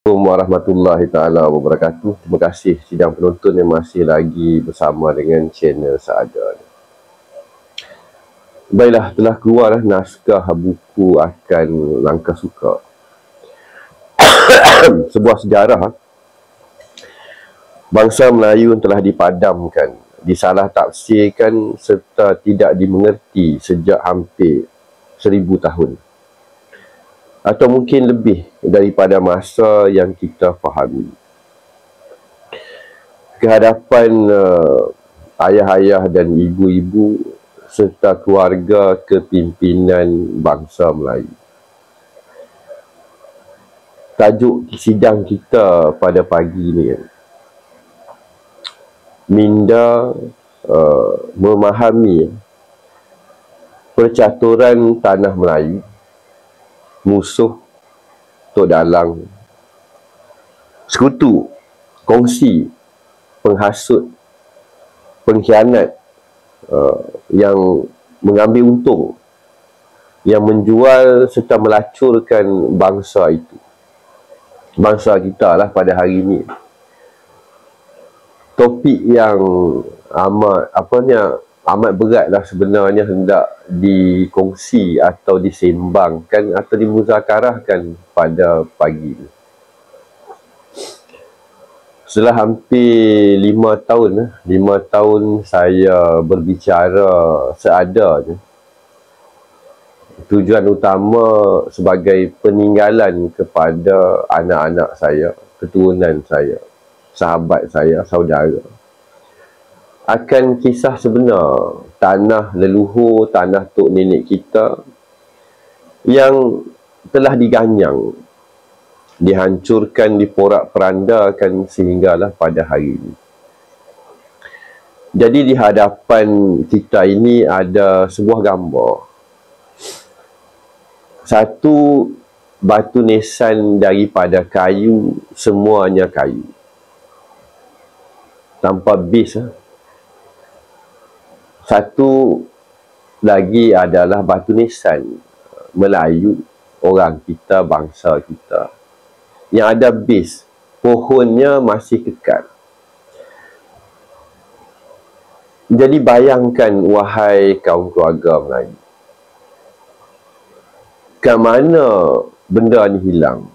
Assalamualaikum warahmatullahi taala wabarakatuh. Terima kasih sidang penonton yang masih lagi bersama dengan channel Saada. Baiklah, telah keluar naskah buku akan Langkah Suka. Sebuah sejarah bangsa Melayu telah dipadamkan, disalah tafsirkan serta tidak dimengerti sejak hampir 1000 tahun. Atau mungkin lebih daripada masa yang kita fahami. Kehadapan ayah-ayah dan ibu-ibu serta keluarga kepimpinan bangsa Melayu. Tajuk sidang kita pada pagi ini, minda memahami percaturan tanah Melayu, musuh, tok dalang, sekutu, kongsi, penghasut, pengkhianat yang mengambil untung, yang menjual serta melacurkan bangsa itu. Bangsa kita lah pada hari ini. Topik yang amat berat lah sebenarnya hendak dikongsi atau disembangkan atau dimuzakarahkan pada pagi ini. Setelah hampir 5 tahun saya berbicara seadanya. Tujuan utama sebagai peninggalan kepada anak-anak saya, keturunan saya, sahabat saya, saudara, akan kisah sebenar tanah leluhur, tanah tok nenek kita yang telah diganyang, dihancurkan, diporak-perandakan sehinggalah pada hari ini. Jadi di hadapan kita ini ada sebuah gambar. Satu batu nisan daripada kayu, semuanya kayu. Tanpa bis. Satu lagi adalah batu nisan Melayu, orang kita, bangsa kita, yang ada bis, pohonnya masih kekal. Jadi bayangkan, wahai kaum keluarga Melayu, ke mana benda ni hilang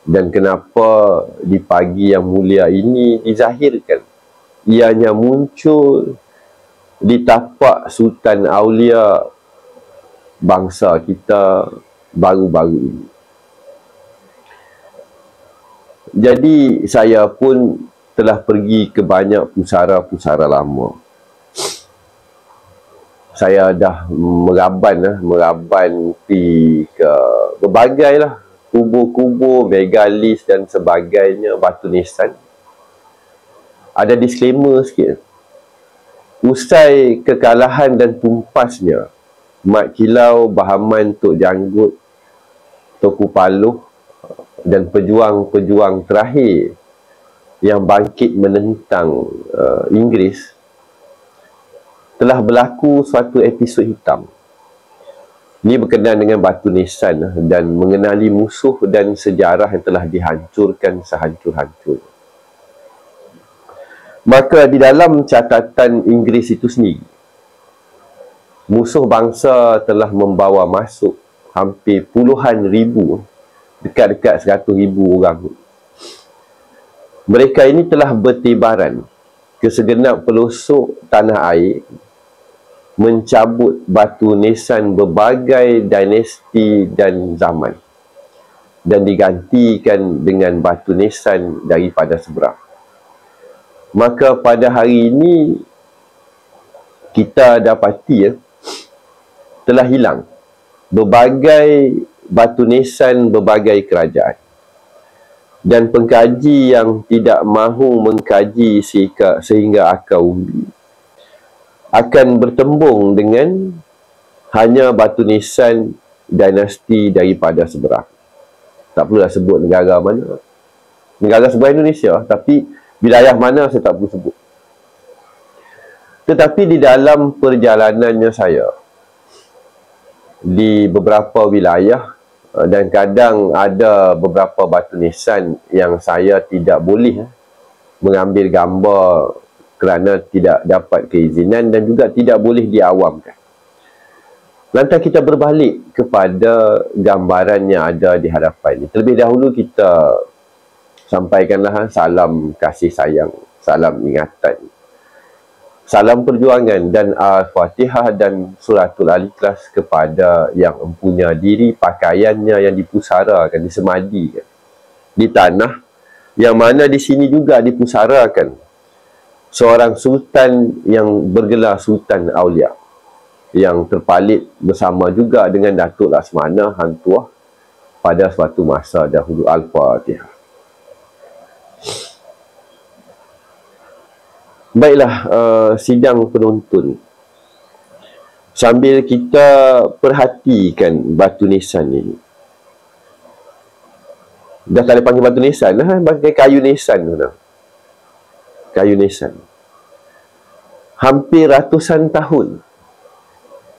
dan kenapa di pagi yang mulia ini dizahirkan. Ianya muncul di tapak Sultan Aulia bangsa kita baru-baru ini. Jadi saya pun telah pergi ke banyak pusara-pusara lama. Saya dah meraban pergi ke berbagai lah kubur-kubur, megalis dan sebagainya, batu nisan. Ada disclaimer sikit. Usai kekalahan dan tumpasnya Mat Kilau, Bahaman, Tok Janggut, Toku Paluh dan pejuang-pejuang terakhir yang bangkit menentang Inggeris, telah berlaku suatu episod hitam. Ini berkenaan dengan batu nisan dan mengenali musuh dan sejarah yang telah dihancurkan sehancur-hancur. Maka di dalam catatan Inggeris itu sendiri, musuh bangsa telah membawa masuk hampir puluhan ribu, dekat-dekat 100,000 orang. Mereka ini telah bertibaran ke segenap pelosok tanah air, mencabut batu nisan berbagai dinasti dan zaman, dan digantikan dengan batu nisan daripada seberang. Maka pada hari ini kita dapati telah hilang berbagai batu nisan berbagai kerajaan. Dan pengkaji yang tidak mahu mengkaji sehingga akar umbi akan bertembung dengan hanya batu nisan dinasti daripada seberang. Tak perlulah sebut negara mana. Negara seberang Indonesia, tapi wilayah mana saya tak perlu sebut. Tetapi di dalam perjalanannya saya di beberapa wilayah Dan kadang ada beberapa batu nisan yang saya tidak boleh mengambil gambar kerana tidak dapat keizinan dan juga tidak boleh diawamkan. Lantas kita berbalik kepada gambaran yang ada di hadapan ini. Terlebih dahulu kita sampaikanlah salam kasih sayang, salam ingatan, salam perjuangan dan Al-Fatihah dan Suratul Al-Ikhlas kepada yang empunya diri, pakaiannya yang dipusarakan, disemadikan di tanah yang mana di sini juga dipusarakan seorang sultan yang bergelar Sultan Aulia yang terpalit bersama juga dengan Datuk Laksmana Hang Tuah pada suatu masa dahulu. Al-Fatihah. Baiklah, sidang penonton, sambil kita perhatikan batu nisan ini. Dah tak boleh panggil batu nisan lah, pakai kayu nisan tu. Kayu nisan. Hampir ratusan tahun.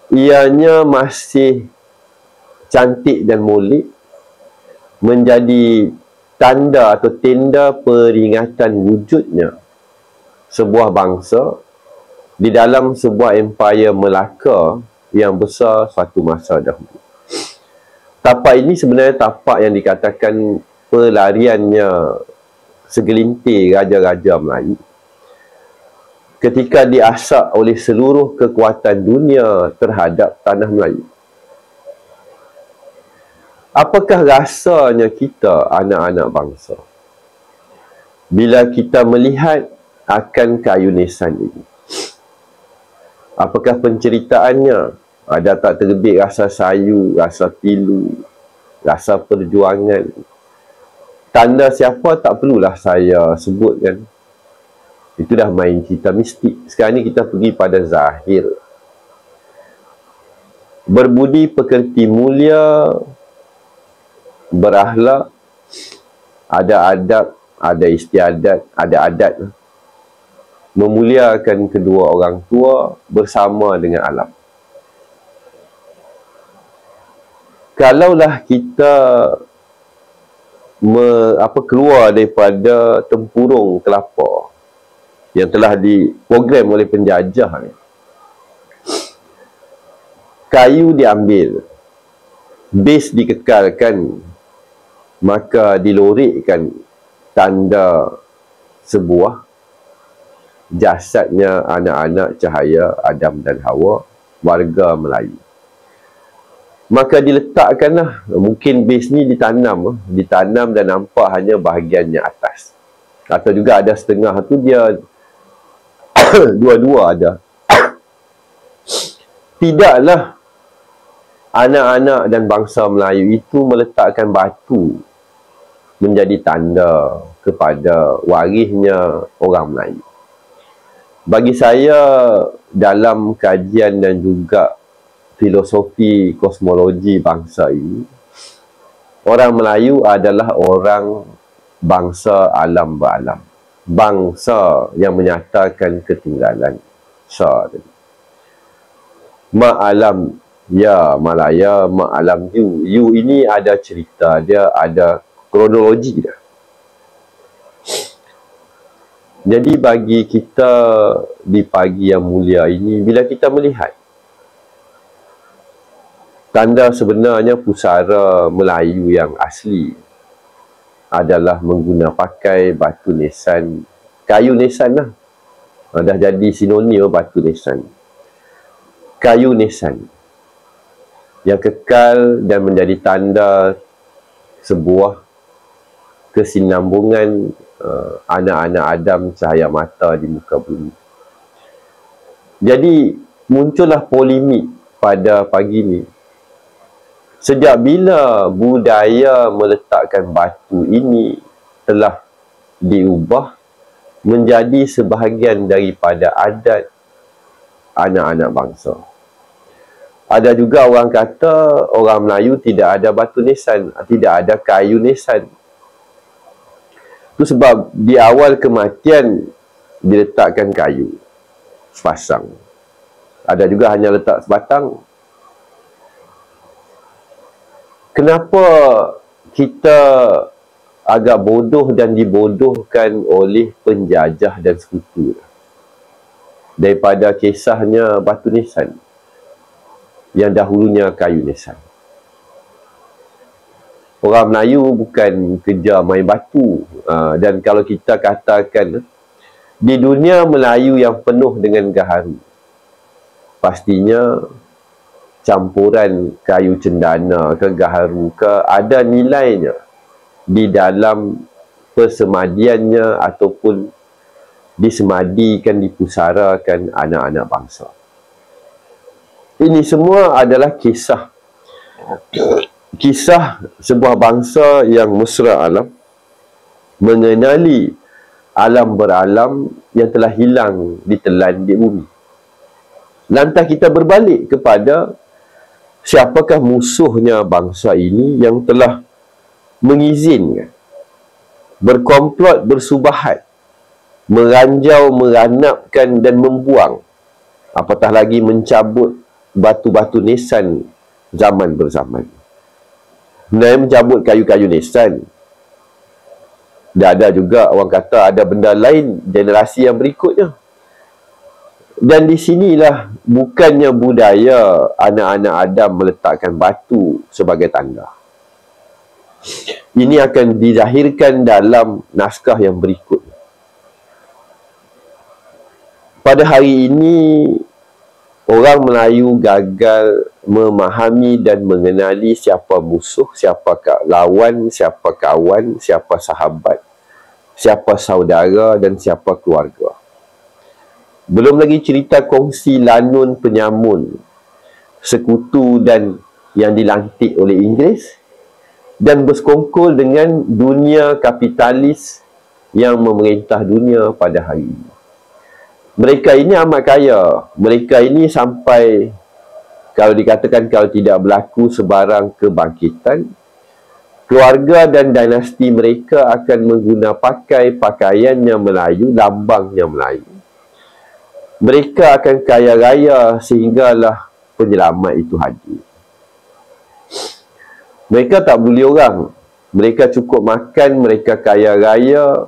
Ianya masih cantik dan molek, menjadi tanda atau tenda peringatan wujudnya sebuah bangsa di dalam sebuah empayar Melaka yang besar suatu masa dahulu. Tapak ini sebenarnya tapak yang dikatakan pelariannya segelintir raja-raja Melayu ketika diasak oleh seluruh kekuatan dunia terhadap tanah Melayu. Apakah rasanya kita, anak-anak bangsa, bila kita melihat akan kayu nisan ini? Apakah penceritaannya? Ada tak terbit rasa sayu, rasa pilu, rasa perjuangan? Tanda siapa tak perlulah saya sebutkan. Itu dah main cerita mistik. Sekarang ni kita pergi pada zahir. Berbudi pekerti mulia, berakhlak, ada adab, ada istiadat, ada adat, memuliakan kedua orang tua bersama dengan alam. Kalaulah kita keluar daripada tempurung kelapa yang telah diprogram oleh penjajah ni, kayu diambil, base dikekalkan, maka dilorikkan tanda sebuah jasadnya anak-anak cahaya Adam dan Hawa, warga Melayu. Maka diletakkanlah, mungkin base ni ditanam dan nampak hanya bahagiannya atas. Atau juga ada setengah tu dia dua-dua ada. Tidaklah anak-anak dan bangsa Melayu itu meletakkan batu menjadi tanda kepada warisnya orang Melayu. Bagi saya, dalam kajian dan juga filosofi kosmologi bangsa ini, orang Melayu adalah orang bangsa alam beralam. Bangsa yang menyatakan ketinggalan. Mak alam ya Malaya, mak alam you. You ini ada cerita dia, ada kronologi dia. Jadi bagi kita di pagi yang mulia ini, bila kita melihat tanda sebenarnya pusara Melayu yang asli adalah mengguna pakai batu nisan, kayu nisan lah. Dah jadi sinonim batu nisan. Kayu nisan yang kekal dan menjadi tanda sebuah kesinambungan anak-anak Adam cahaya mata di muka bumi. Jadi muncullah polemik pada pagi ini. Sejak bila budaya meletakkan batu ini telah diubah menjadi sebahagian daripada adat anak-anak bangsa. Ada juga orang kata orang Melayu tidak ada batu nisan, tidak ada kayu nisan. Itu sebab di awal kematian diletakkan kayu sepasang. Ada juga hanya letak sebatang. Kenapa kita agak bodoh dan dibodohkan oleh penjajah dan sekutu? Daripada kisahnya batu nisan, yang dahulunya kayu nisan. Orang Melayu bukan kerja main batu. Dan kalau kita katakan di dunia Melayu yang penuh dengan gaharu, pastinya campuran kayu cendana ke gaharu ke ada nilainya di dalam persemadiannya ataupun disemadikan, dipusarakan anak-anak bangsa. Ini semua adalah kisah sebuah bangsa yang mesra alam, mengenali alam beralam yang telah hilang ditelan di bumi. Lantas kita berbalik kepada siapakah musuhnya bangsa ini yang telah mengizinkan, berkomplot, bersubahat, meranjau, meranapkan dan membuang, apatah lagi mencabut batu-batu nisan zaman berzaman. Sebenarnya mencabut kayu-kayu nisan, dah ada juga orang kata ada benda lain generasi yang berikutnya. Dan di sinilah bukannya budaya anak-anak Adam meletakkan batu sebagai tanda. Ini akan dizahirkan dalam naskah yang berikut. Pada hari ini, orang Melayu gagal memahami dan mengenali siapa musuh, siapa lawan, siapa kawan, siapa sahabat, siapa saudara dan siapa keluarga. Belum lagi cerita kongsi lanun penyamun, sekutu dan yang dilantik oleh Inggeris, dan bersekongkol dengan dunia kapitalis yang memerintah dunia pada hari ini. Mereka ini amat kaya. Mereka ini sampai, kalau dikatakan kalau tidak berlaku sebarang kebangkitan, keluarga dan dinasti mereka akan menggunakan pakaiannya Melayu, lambangnya Melayu. Mereka akan kaya raya sehinggalah penyelamat itu hadir. Mereka tak buli orang. Mereka cukup makan, mereka kaya raya.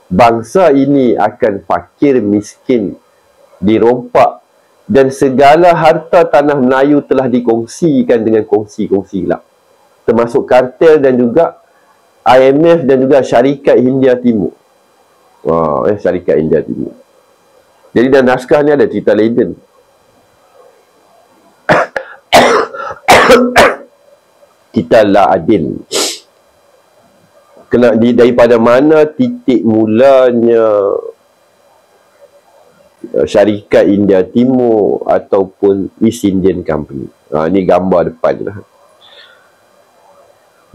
Bangsa ini akan fakir, miskin, dirompak. Dan segala harta tanah Melayu telah dikongsikan dengan kongsi-kongsi gelap. Termasuk kartel dan juga IMF dan juga Syarikat Hindia Timur. Syarikat Hindia Timur. Jadi dalam naskah ni ada cerita legend. Kita La Adin. Daripada mana titik mulanya Syarikat India Timur ataupun East Indian Company. Ini gambar depan lah.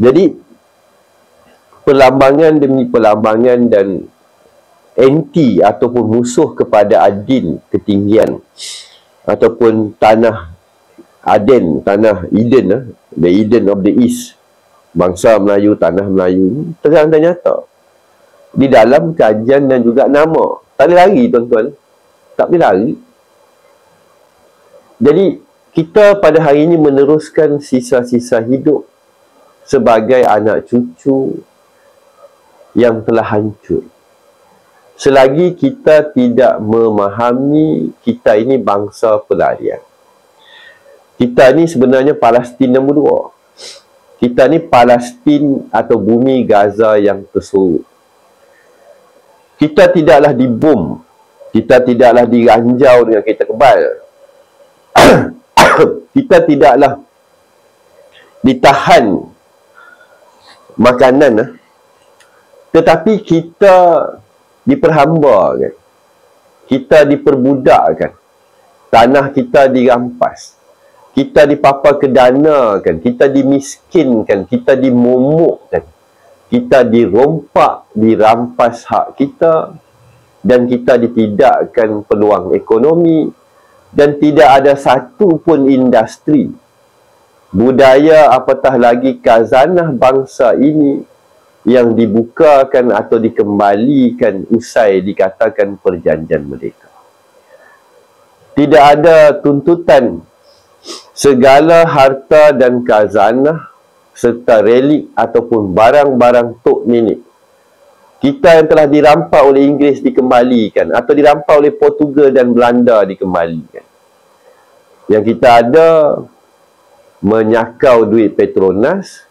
Jadi perlambangan demi perlambangan dan anti ataupun musuh kepada Adin ketinggian ataupun tanah Aden, tanah Eden, the Eden of the East, bangsa Melayu, tanah Melayu ni terang dan nyata di dalam kajian dan juga nama. Tak boleh lari tuan-tuan, tak boleh lari. Jadi kita pada hari ini meneruskan sisa-sisa hidup sebagai anak cucu yang telah hancur. Selagi kita tidak memahami kita ini bangsa pelarian. Kita ni sebenarnya Palestin nombor 2. Kita ni Palestin atau bumi Gaza yang tersorot. Kita tidaklah dibom. Kita tidaklah diranjau dengan kereta kebal. Kita tidaklah ditahan makanan. Tetapi kita diperhambakan, kita diperbudakkan, tanah kita dirampas, kita dipaparkedanakan, kita dimiskinkan, kita dimomokkan, kita dirompak, dirampas hak kita, dan kita ditidakkan peluang ekonomi, dan tidak ada satu pun industri, budaya apatah lagi khazanah bangsa ini yang dibukakan atau dikembalikan usai dikatakan perjanjian merdeka. Tidak ada tuntutan segala harta dan khazanah serta relik ataupun barang-barang tok nenek kita yang telah dirampas oleh Inggeris dikembalikan, atau dirampas oleh Portugal dan Belanda dikembalikan. Yang kita ada menyakau duit Petronas,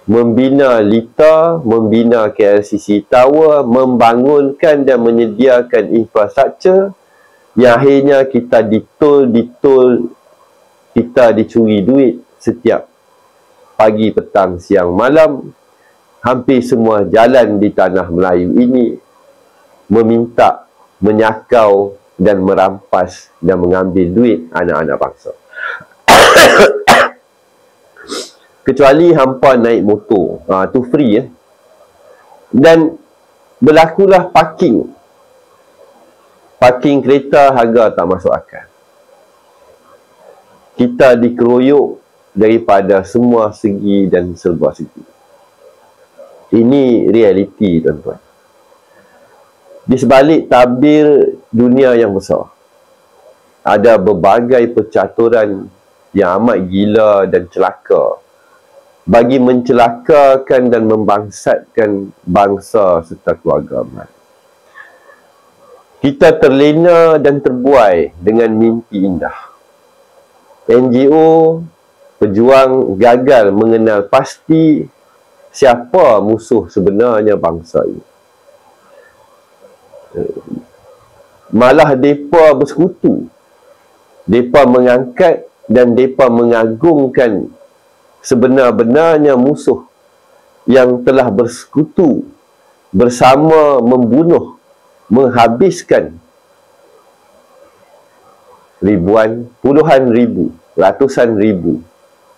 membina LITA, membina KLCC Tower, membangunkan dan menyediakan infrastruktur yang akhirnya kita ditol, kita dicuri duit setiap pagi, petang, siang, malam. Hampir semua jalan di tanah Melayu ini meminta, menyakau dan merampas dan mengambil duit anak-anak bangsa. Kecuali hampa naik motor, tu free ya. Dan berlakulah parking kereta harga tak masuk akal. Kita dikeroyok daripada semua segi dan serba segi. Ini realiti, tuan-tuan. Di sebalik tabir dunia yang besar, ada berbagai percaturan yang amat gila dan celaka bagi mencelakakan dan membangsatkan bangsa serta keluarga Melayu. Kita terlena dan terbuai dengan mimpi indah. NGO pejuang gagal mengenal pasti siapa musuh sebenarnya bangsa ini. Malah mereka bersekutu. Mereka mengangkat dan mereka mengagungkan sebenar-benarnya musuh yang telah bersekutu bersama membunuh, menghabiskan ribuan, puluhan ribu, ratusan ribu,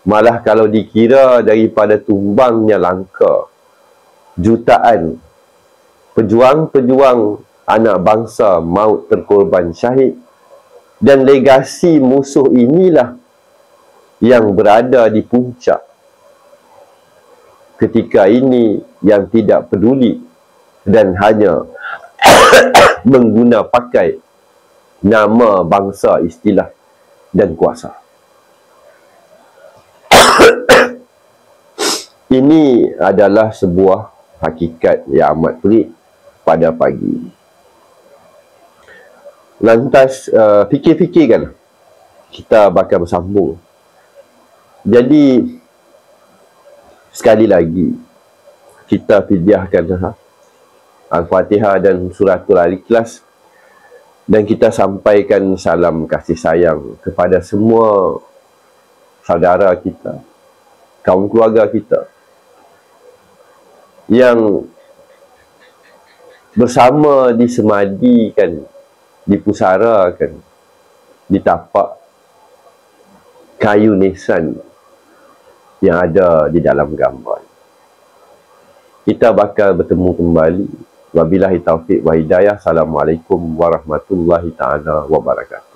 malah kalau dikira daripada tumbangnya langka, jutaan pejuang-pejuang anak bangsa maut terkorban syahid. Dan legasi musuh inilah yang berada di puncak ketika ini, yang tidak peduli dan hanya mengguna pakai nama bangsa, istilah dan kuasa. Ini adalah sebuah hakikat yang amat pelik pada pagi. Lantas fikir-fikirkan, kita bakal bersambung. Jadi sekali lagi kita fidyahkan Al-Fatihah dan Suratul Al-Ikhlas, dan kita sampaikan salam kasih sayang kepada semua saudara kita, kaum keluarga kita yang bersama disemadikan, dipusarakan di tapak kayu nisan yang ada di dalam gambar. Kita bakal bertemu kembali. Wabillahi taufiq wa hidayah. Assalamualaikum warahmatullahi ta'ala wabarakatuh.